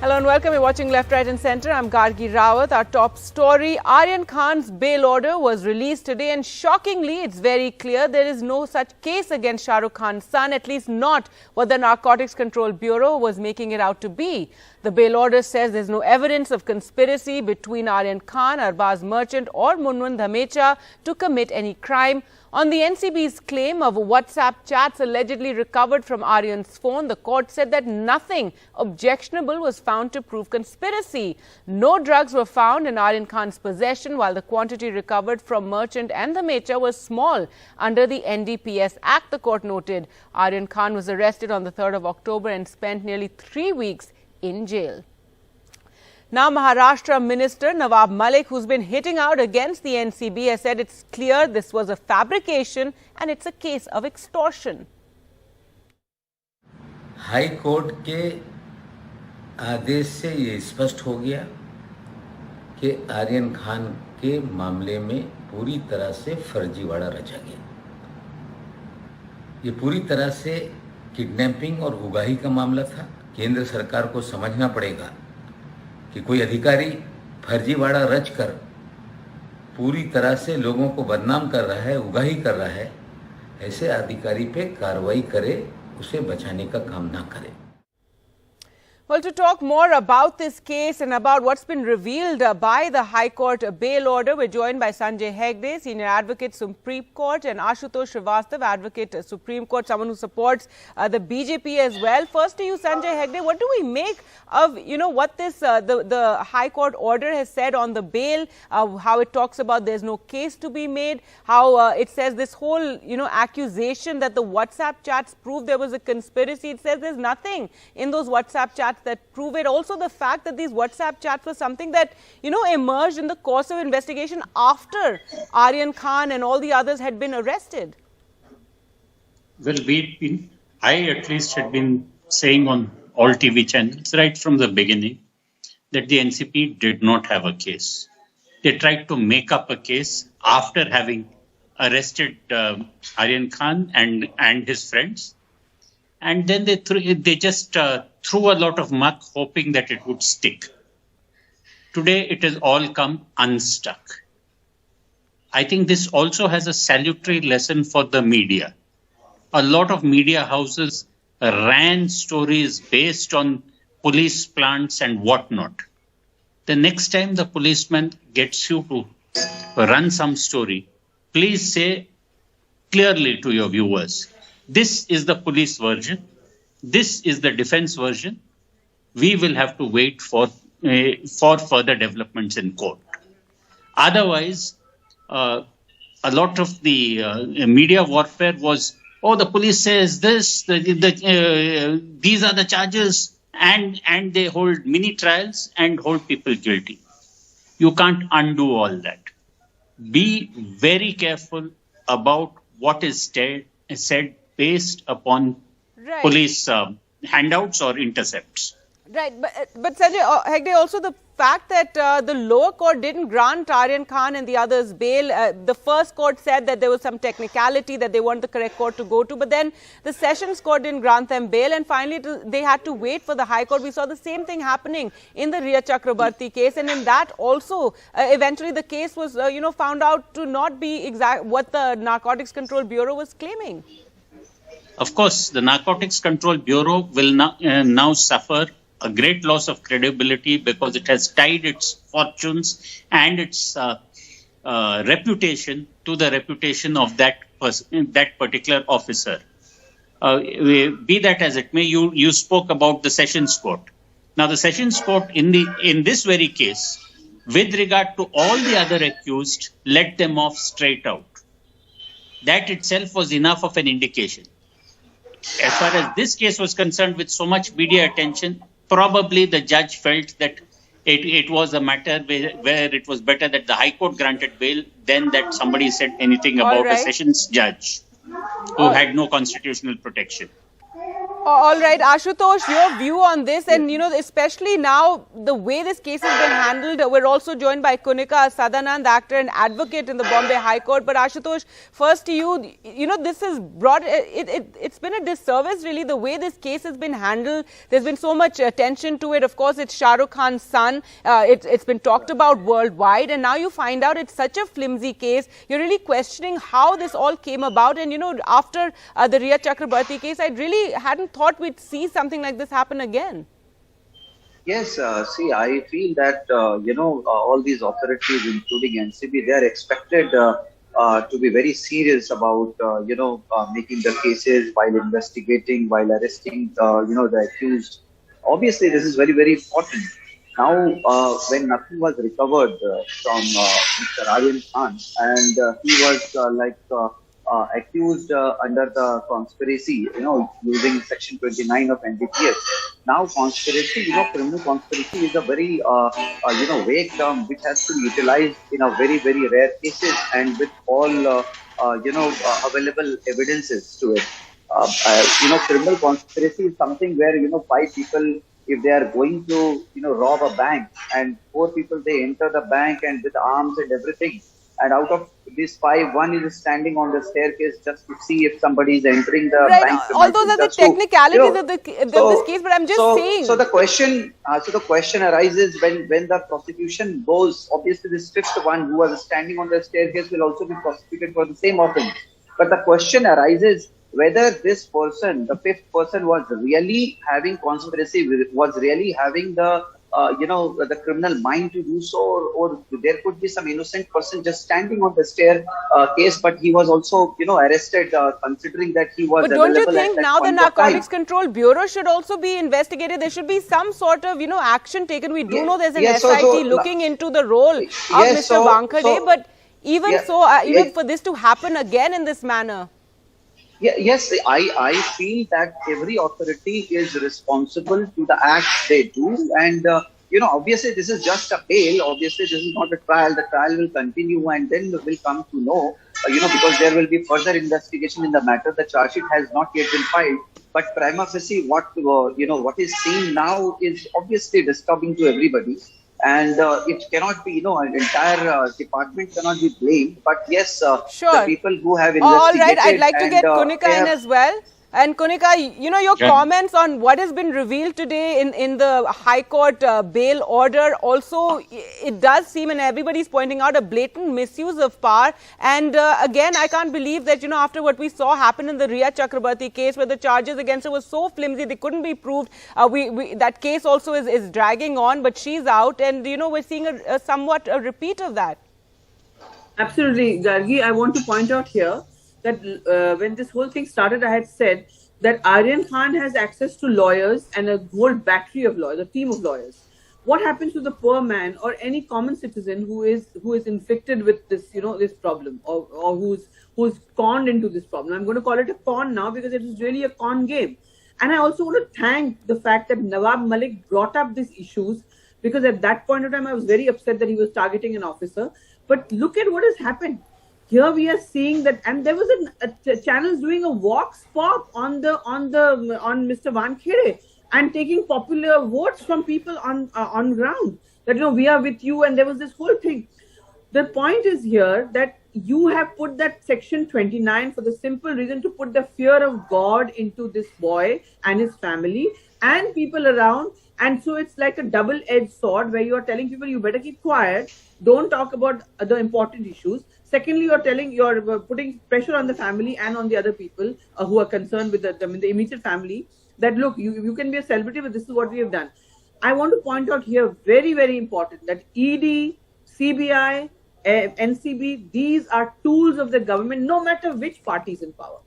Hello and welcome. You're watching Left, Right and Centre. I'm Gargi Rawat. Our top story, Aryan Khan's bail order was released today and shockingly, it's very clear there is no such case against Shah Rukh Khan's son, at least not what the Narcotics Control Bureau was making it out to be. The bail order says there's no evidence of conspiracy between Aryan Khan, Arbaz Merchant or Munwan Dhamecha to commit any crime. On the NCB's claim of WhatsApp chats allegedly recovered from Aryan's phone, the court said that nothing objectionable was found to prove conspiracy. No drugs were found in Aryan Khan's possession, while the quantity recovered from Merchant and Dhamecha was small under the NDPS Act, the court noted. Aryan Khan was arrested on the 3rd of October and spent nearly 3 weeks in jail. Now, Maharashtra Minister Nawab Malik, who's been hitting out against the NCB, has said it's clear this was a fabrication and it's a case of extortion. High court के आदेश से ये स्पष्ट हो गया कि आर्यन खान के मामले में पूरी तरह से फर्जीवाड़ा रचा गया। ये पूरी तरह से किडनैपिंग और उगाही का मामला था। केंद्र सरकार को समझना पड़ेगा कि कोई अधिकारी फर्जीवाड़ा रचकर पूरी तरह से लोगों को बदनाम कर रहा है, उगाही कर रहा है, ऐसे अधिकारी पे कार्रवाई करे, उसे बचाने का काम ना करे। Well, to talk more about this case and about what's been revealed by the High Court bail order, we're joined by Sanjay Hegde, Senior Advocate, Supreme Court, and Ashutoshsrivastava, Advocate, Supreme Court, someone who supports the BJP as well. First to you, Sanjay Hegde, what do we make of, what this, the High Court order has said on the bail, how it talks about there's no case to be made, how it says this whole, accusation that the WhatsApp chats prove there was a conspiracy. It says there's nothing in those WhatsApp chats that prove it. Also, the fact that these WhatsApp chats were something that, emerged in the course of investigation after Aryan Khan and all the others had been arrested. Well, I at least had been saying on all TV channels right from the beginning that the NCP did not have a case. They tried to make up a case after having arrested Aryan Khan and his friends. And then they just threw a lot of muck, hoping that it would stick. Today, it has all come unstuck. I think this also has a salutary lesson for the media. A lot of media houses ran stories based on police plants and whatnot. The next time the policeman gets you to run some story, please say clearly to your viewers, this is the police version. This is the defense version. We will have to wait for further developments in court. Otherwise, a lot of the media warfare was, the police says this, these are the charges, and they hold mini trials and hold people guilty. You can't undo all that. Be very careful about what is said based upon police handouts or intercepts. Right, but Sanjay Hegde, also the fact that the lower court didn't grant Aryan Khan and the others bail. The first court said that there was some technicality, that they weren't the correct court to go to, but then the Sessions Court didn't grant them bail, and finally they had to wait for the High Court. We saw the same thing happening in the Riya Chakrabarti case, and in that also eventually the case was found out to not be exact what the Narcotics Control Bureau was claiming. Of course, the Narcotics Control Bureau will now suffer a great loss of credibility because it has tied its fortunes and its reputation to the reputation of that particular officer. Be that as it may, you spoke about the Sessions Court. Now, the Sessions Court in this very case, with regard to all the other accused, let them off straight out. That itself was enough of an indication. As far as this case was concerned, with so much media attention, probably the judge felt that it was a matter where it was better that the High Court granted bail than that somebody said anything about a Sessions judge who had no constitutional protection. All right, Ashutosh, your view on this, and especially now the way this case has been handled. We're also joined by Kunika Sadanand, actor and advocate in the Bombay High Court. But Ashutosh, first to you, this has brought it's been a disservice really the way this case has been handled. There's been so much attention to it. Of course, it's Shah Rukh Khan's son. It's been talked about worldwide, and now you find out it's such a flimsy case. You're really questioning how this all came about. And after the Riya Chakrabarti case, I really hadn't thought we'd see something like this happen again. Yes, see, I feel that, all these authorities, including NCB, they are expected to be very serious about, making the cases while investigating, while arresting, the accused. Obviously, this is very, very important. Now, when nothing was recovered from Mr. Aryan Khan, and he was accused under the conspiracy, using Section 29 of NDPS. Now, conspiracy, criminal conspiracy is a very, vague term which has to be utilized in a very, very rare cases and with all, available evidences to it. Criminal conspiracy is something where, five people, if they are going to, rob a bank, and four people, they enter the bank and with arms and everything. And out of these five, one is standing on the staircase just to see if somebody is entering the bank. All those are the technicalities of this case, but I'm just saying. So the question arises when the prosecution goes. Obviously, this fifth one who was standing on the staircase will also be prosecuted for the same offense. But the question arises whether this person, the fifth person, was really having conspiracy, was really having the the criminal mind to do so, or there could be some innocent person just standing on the staircase, but he was also, arrested, considering that he was. But don't you think now the Narcotics Control Bureau should also be investigated? There should be some sort of, action taken. We do know there's an SIT looking into the role of Mr. Wankhede, but even for this to happen again in this manner. Yes, I feel that every authority is responsible to the acts they do. And, obviously this is just a bail. Obviously this is not a trial. The trial will continue and then we'll come to know, because there will be further investigation in the matter. The charge sheet has not yet been filed. But prima facie, what is seen now is obviously disturbing to everybody. And it cannot be, an entire department cannot be blamed. But yes, the people who have investigated. All right, I'd like to get Kunika in as well. And Kunika, your comments on what has been revealed today in the High Court bail order. Also, it does seem, and everybody's pointing out, a blatant misuse of power. And again, I can't believe that, after what we saw happen in the Riya Chakrabarti case, where the charges against her were so flimsy, they couldn't be proved. That case also is dragging on, but she's out. And, we're seeing somewhat a repeat of that. Absolutely, Gargi. I want to point out here that when this whole thing started, I had said that Aryan Khan has access to lawyers and a whole battery of lawyers, a team of lawyers. What happens to the poor man or any common citizen who is inflicted with this, this problem, or who's conned into this problem? I'm going to call it a con now because it is really a con game. And I also want to thank the fact that Nawab Malik brought up these issues, because at that point in time I was very upset that he was targeting an officer. But look at what has happened. Here we are seeing that, and there was a channel doing a vox pop on Mr. Wankhede and taking popular votes from people on ground that we are with you, and there was this whole thing. The point is here that you have put that Section 29 for the simple reason to put the fear of God into this boy and his family and people around. And so it's like a double-edged sword where you are telling people you better keep quiet, don't talk about the important issues. Secondly, you're putting pressure on the family and on the other people who are concerned with the immediate family, that look, you can be a celebrity, but this is what we have done. I want to point out here, very, very important, that ED, CBI, NCB, these are tools of the government, no matter which party is in power.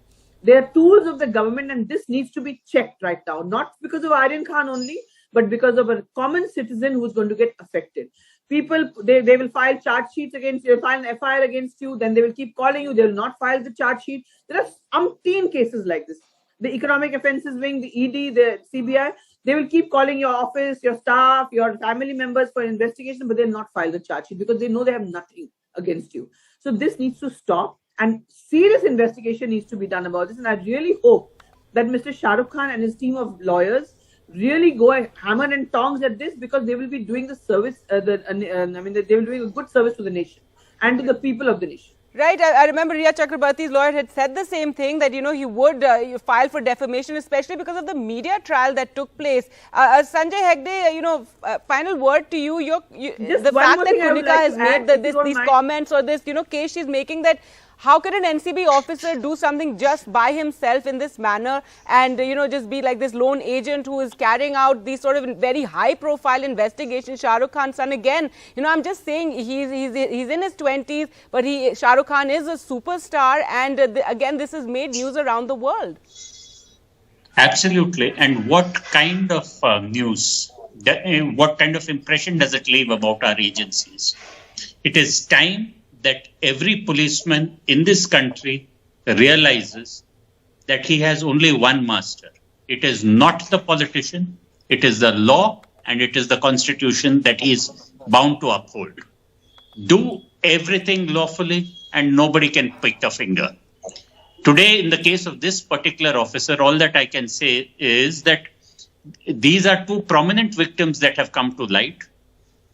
They are tools of the government, and this needs to be checked right now, not because of Aryan Khan only, but because of a common citizen who's going to get affected. People, they will file charge sheets against you, file an FIR against you, then they will keep calling you, they will not file the charge sheet. There are umpteen cases like this. The Economic Offences Wing, the ED, the CBI, they will keep calling your office, your staff, your family members for investigation, but they'll not file the charge sheet because they know they have nothing against you. So this needs to stop, and serious investigation needs to be done about this. And I really hope that Mr. Shah Rukh Khan and his team of lawyers really go hammer and tongs at this, because they will be doing the service, they will be doing a good service to the nation and to the people of the nation. Right. I remember Riya Chakrabarty's lawyer had said the same thing, that, he would file for defamation, especially because of the media trial that took place. Sanjay Hegde, final word to you. The fact that Konika has made these comments or this, case she's making, that how can an NCB officer do something just by himself in this manner and, just be like this lone agent who is carrying out these sort of very high-profile investigations? Shah Rukh Khan's son, again, I'm just saying he's in his 20s, but Shah Rukh Khan is a superstar, and again, this has made news around the world. Absolutely. And what kind of news, what kind of impression does it leave about our agencies? It is time that every policeman in this country realizes that he has only one master. It is not the politician, it is the law, and it is the constitution that he is bound to uphold. Do everything lawfully and nobody can pick a finger. Today, in the case of this particular officer, all that I can say is that these are two prominent victims that have come to light.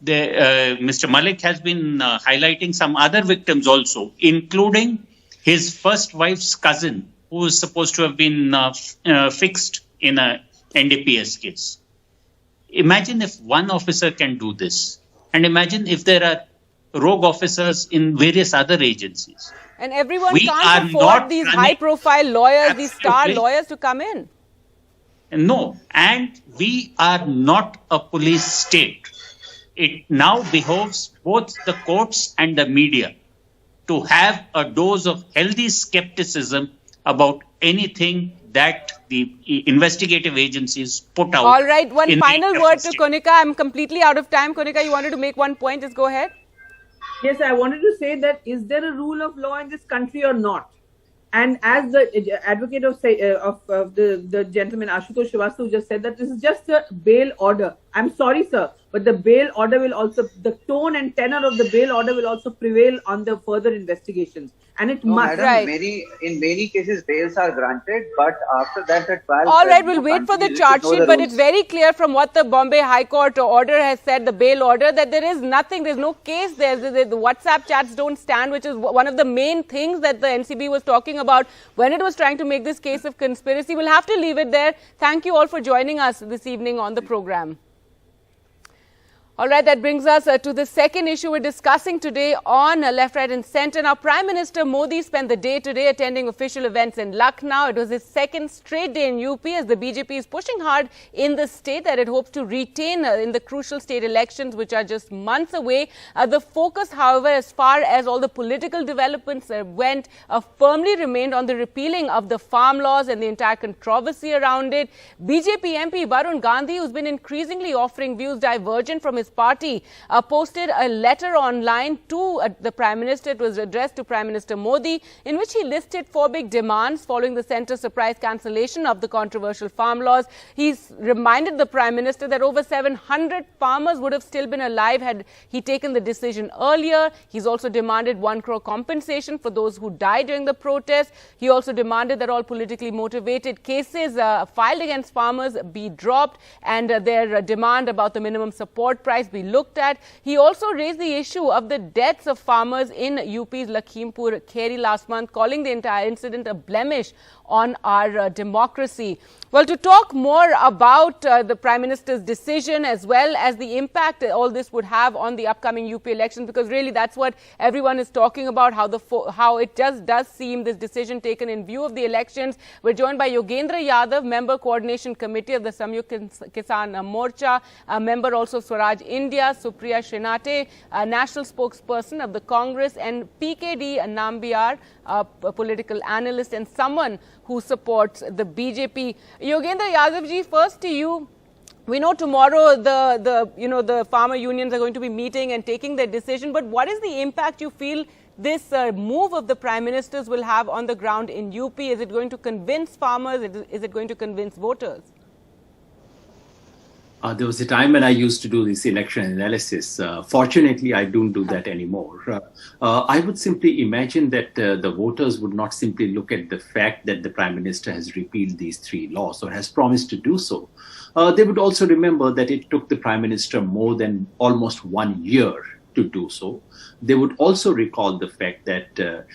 Mr. Malik has been highlighting some other victims also, including his first wife's cousin, who is supposed to have been fixed in a NDPS case. Imagine if one officer can do this, and imagine if there are rogue officers in various other agencies. And everyone can't afford these high-profile lawyers, these star lawyers to come in. No, and we are not a police state. It now behoves both the courts and the media to have a dose of healthy skepticism about anything that the investigative agencies put out. All right, one final word to Konika. I'm completely out of time. Konika, you wanted to make one point. Just go ahead. Yes, I wanted to say that, is there a rule of law in this country or not? And as the advocate of the gentleman Ashutosh Srivastava just said, that this is just a bail order. I'm sorry, sir, but the bail order will also, the tone and tenor of the bail order will also prevail on the further investigations. And it must. Madam, in many cases, bails are granted, but after that, the trial. All right, we'll wait for the charge sheet, but it's very clear from what the Bombay High Court order has said, the bail order, that there is nothing, there's no case there. The WhatsApp chats don't stand, which is one of the main things that the NCB was talking about when it was trying to make this case of conspiracy. We'll have to leave it there. Thank you all for joining us this evening on the program. All right, that brings us to the second issue we're discussing today on Left, Right and Centre. Now, Prime Minister Modi spent the day today attending official events in Lucknow. It was his second straight day in UP as the BJP is pushing hard in the state that it hopes to retain in the crucial state elections, which are just months away. The focus, however, as far as all the political developments went, firmly remained on the repealing of the farm laws and the entire controversy around it. BJP MP Varun Gandhi, who's been increasingly offering views divergent from his party, posted a letter online to the Prime Minister. It was addressed to Prime Minister Modi, in which he listed 4 big demands following the centre's surprise cancellation of the controversial farm laws. He's reminded the Prime Minister that over 700 farmers would have still been alive had he taken the decision earlier. He's also demanded 1 crore compensation for those who died during the protest. He also demanded that all politically motivated cases filed against farmers be dropped, and their demand about the minimum support price be looked at. He also raised the issue of the deaths of farmers in UP's Lakhimpur Kheri last month, calling the entire incident a blemish on our democracy. Well, to talk more about the Prime Minister's decision as well as the impact that all this would have on the upcoming UP elections, because really that's what everyone is talking about, how it just does seem this decision taken in view of the elections. We're joined by Yogendra Yadav, Member Coordination Committee of the Samyukt Kisan Morcha, a member also of Swaraj India, Supriya Srinate, a national spokesperson of the Congress, and PKD Nambiar, a political analyst and someone who supports the BJP. Yogendra Yadav ji, first to you. We know tomorrow the farmer unions are going to be meeting and taking their decision, but what is the impact you feel this move of the Prime Minister's will have on the ground in UP? Is it going to convince farmers? Is it going to convince voters? There was a time when I used to do this election analysis. Fortunately, I don't do that anymore. I would simply imagine that the voters would not simply look at the fact that the Prime Minister has repealed these 3 laws or has promised to do so. They would also remember that it took the Prime Minister more than almost 1 year to do so. They would also recall the fact that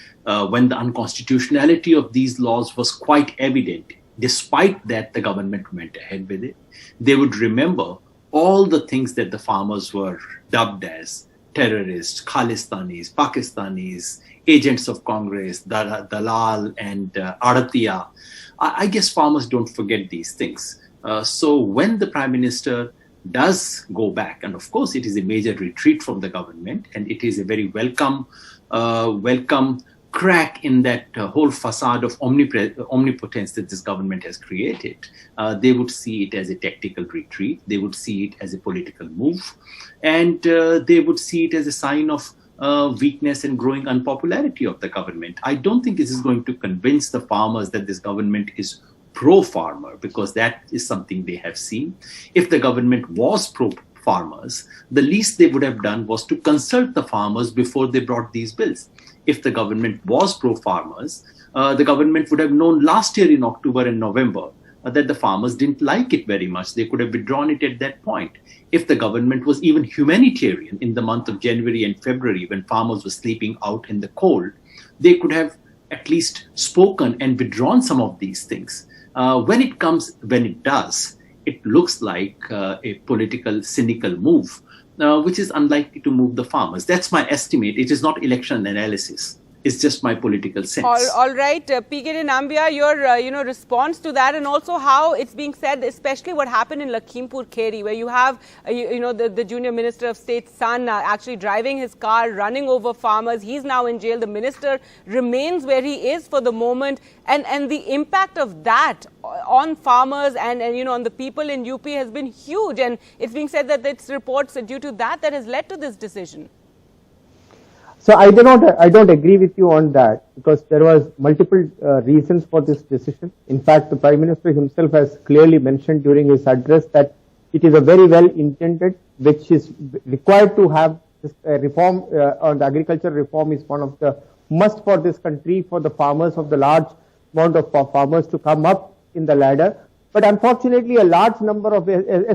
when the unconstitutionality of these laws was quite evident, despite that the government went ahead with it. They would remember all the things that the farmers were dubbed as terrorists, Khalistanis, Pakistanis, agents of Congress, Dalal and Aratiya. I guess farmers don't forget these things. So when the Prime Minister does go back, and of course it is a major retreat from the government, and it is a very welcome crack in that whole facade of omnipotence that this government has created. They would see it as a tactical retreat. They would see it as a political move. And they would see it as a sign of weakness and growing unpopularity of the government. I don't think this is going to convince the farmers that this government is pro-farmer, because that is something they have seen. If the government was pro-farmers, the least they would have done was to consult the farmers before they brought these bills. If the government was pro-farmers, the government would have known last year in October and November that the farmers didn't like it very much. They could have withdrawn it at that point. If the government was even humanitarian in the month of January and February, when farmers were sleeping out in the cold, they could have at least spoken and withdrawn some of these things. When it does, it looks like a political, cynical move, which is unlikely to move the farmers. That's my estimate. It is not election analysis. It's just my political sense. All right, P.K. Nambia, your response to that, and also how it's being said, especially what happened in Lakhimpur Kheri, where you have the junior minister of state's son actually driving his car, running over farmers. He's now in jail. The minister remains where he is for the moment, and the impact of that on farmers and on the people in UP has been huge. And it's being said that it's reports due to that has led to this decision. So I don't agree with you on that, because there was multiple reasons for this decision. In fact, the Prime Minister himself has clearly mentioned during his address that it is a very well intended, which is required to have this reform on the agriculture reform is one of the must for this country, for the farmers, of the large amount of farmers to come up in the ladder. But unfortunately, a large number of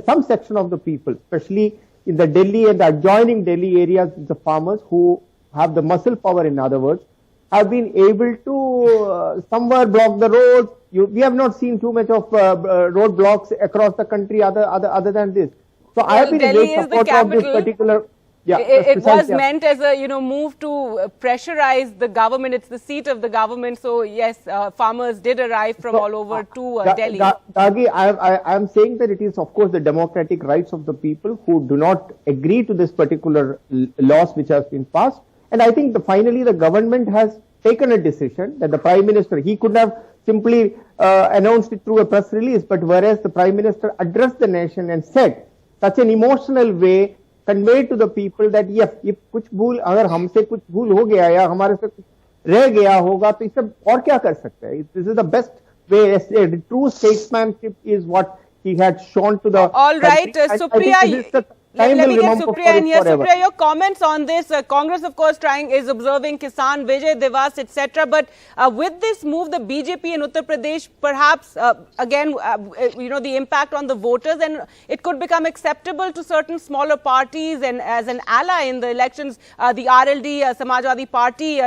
some section of the people, especially in the Delhi and the adjoining Delhi areas, the farmers who have the muscle power, in other words, have been able to somewhere block the roads. We have not seen too much of road blocks across the country other than this. So I have been a great supporter of this particular. Yeah, it was meant as a move to pressurize the government. It's the seat of the government. So yes, farmers did arrive from all over to Delhi. Dagi, I am saying that it is of course the democratic rights of the people who do not agree to this particular laws which has been passed. And I think finally the government has taken a decision that the Prime Minister, he could have simply announced it through a press release, but whereas the Prime Minister addressed the nation and said, such an emotional way, conveyed to the people that yes, if कुछ भूल अगर हमसे कुछ भूल हो गया या हमारे से कुछ रह गया होगा तो इससे और क्या कर सकते हैं? This is the best way. The true statesmanship is what he had shown to the. All right, Supriya. Let me get Supriya in here. Supriya, your comments on this. Congress, of course, is observing Kisan, Vijay Devas, etc. But with this move, the BJP in Uttar Pradesh, perhaps, again, the impact on the voters, and it could become acceptable to certain smaller parties and as an ally in the elections. The RLD, Samajwadi Party,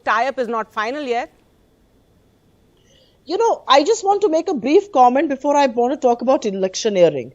tie-up is not final yet. I just want to make a brief comment before I want to talk about electioneering.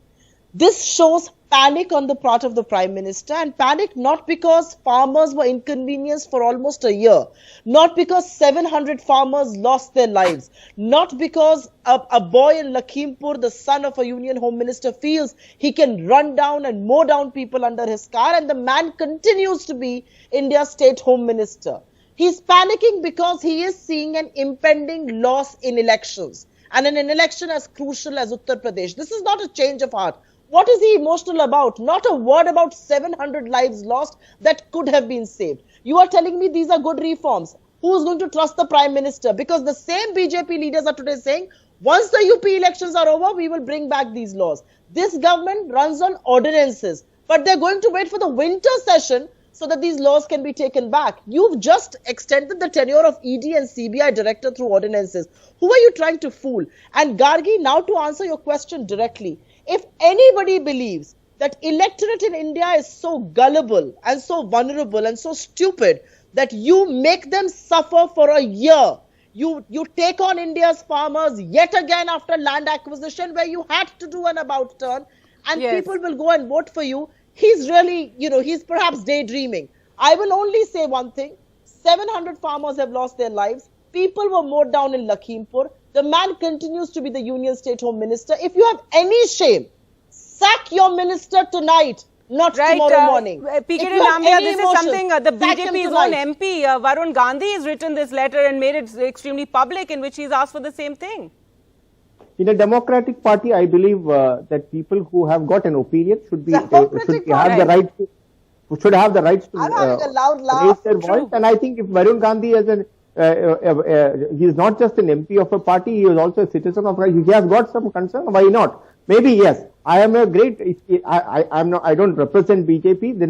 This shows panic on the part of the Prime Minister, and panic not because farmers were inconvenienced for almost a year, not because 700 farmers lost their lives, not because a boy in Lakhimpur, the son of a Union Home Minister, feels he can run down and mow down people under his car, and the man continues to be India's State Home Minister. He's panicking because he is seeing an impending loss in elections, and in an election as crucial as Uttar Pradesh. This is not a change of heart. What is he emotional about? Not a word about 700 lives lost that could have been saved. You are telling me these are good reforms. Who is going to trust the Prime Minister? Because the same BJP leaders are today saying, Once the UP elections are over, we will bring back these laws. This government runs on ordinances, but they're going to wait for the winter session so that these laws can be taken back. You've just extended the tenure of ED and CBI director through ordinances. Who are you trying to fool? And Gargi, now to answer your question directly, if anybody believes that electorate in India is so gullible and so vulnerable and so stupid that you make them suffer for a year, you take on India's farmers yet again after land acquisition where you had to do an about turn, and people will go and vote for you. He's really, he's perhaps daydreaming. I will only say one thing. 700 farmers have lost their lives. People were mowed down in Lakhimpur. The man continues to be the Union State Home Minister. If you have any shame, sack your minister tonight, not tomorrow morning. PK Nambiar, this is something the BJP's own MP, Varun Gandhi, has written this letter and made it extremely public, in which he's asked for the same thing. In a democratic party, I believe that people who have got an opinion should have the right to raise their voice. And I think if Varun Gandhi he is not just an MP of a party, he is also a citizen of. He has got some concern. Why not? Maybe yes. I am a great. I don't represent BJP.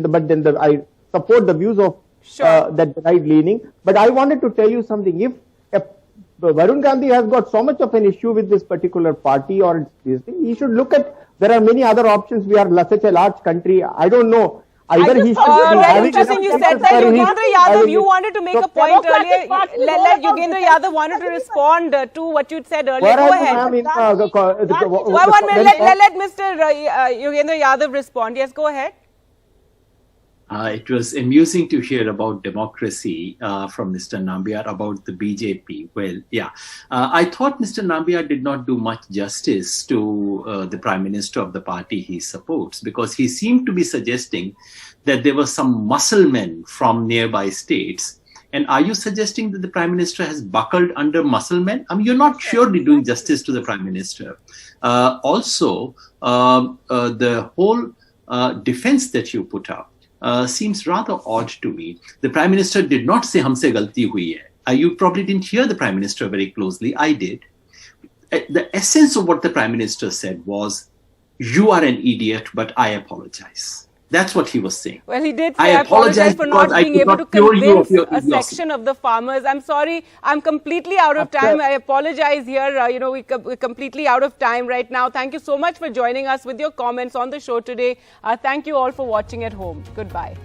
I support the views of that right leaning. But I wanted to tell you something. If Varun Gandhi has got so much of an issue with this particular party or this thing, he should look at. There are many other options. We are such a large country. I don't know. Either he should very interesting. You said that Yogendra Yadav, you wanted to make a point earlier. Yogendra Yadav wanted to respond to what you said earlier. Go ahead. 1 minute. Let Mr. Yogendra Yadav respond. Yes, go ahead. It was amusing to hear about democracy from Mr. Nambiar about the BJP. Well, yeah, I thought Mr. Nambiar did not do much justice to the Prime Minister of the party he supports, because he seemed to be suggesting that there were some muscle men from nearby states. And are you suggesting that the Prime Minister has buckled under muscle men? I mean, you're not surely doing justice to the Prime Minister. Also, the whole defense that you put up seems rather odd to me. The Prime Minister did not say humse galti hui hai. You probably didn't hear the Prime Minister very closely. I did. The essence of what the Prime Minister said was, you are an idiot, but I apologize. That's what he was saying. Well, he did say, I apologize for not being able to convince a section of the farmers. I'm sorry, I'm completely out of time. I apologize here. We're completely out of time right now. Thank you so much for joining us with your comments on the show today. Thank you all for watching at home. Goodbye.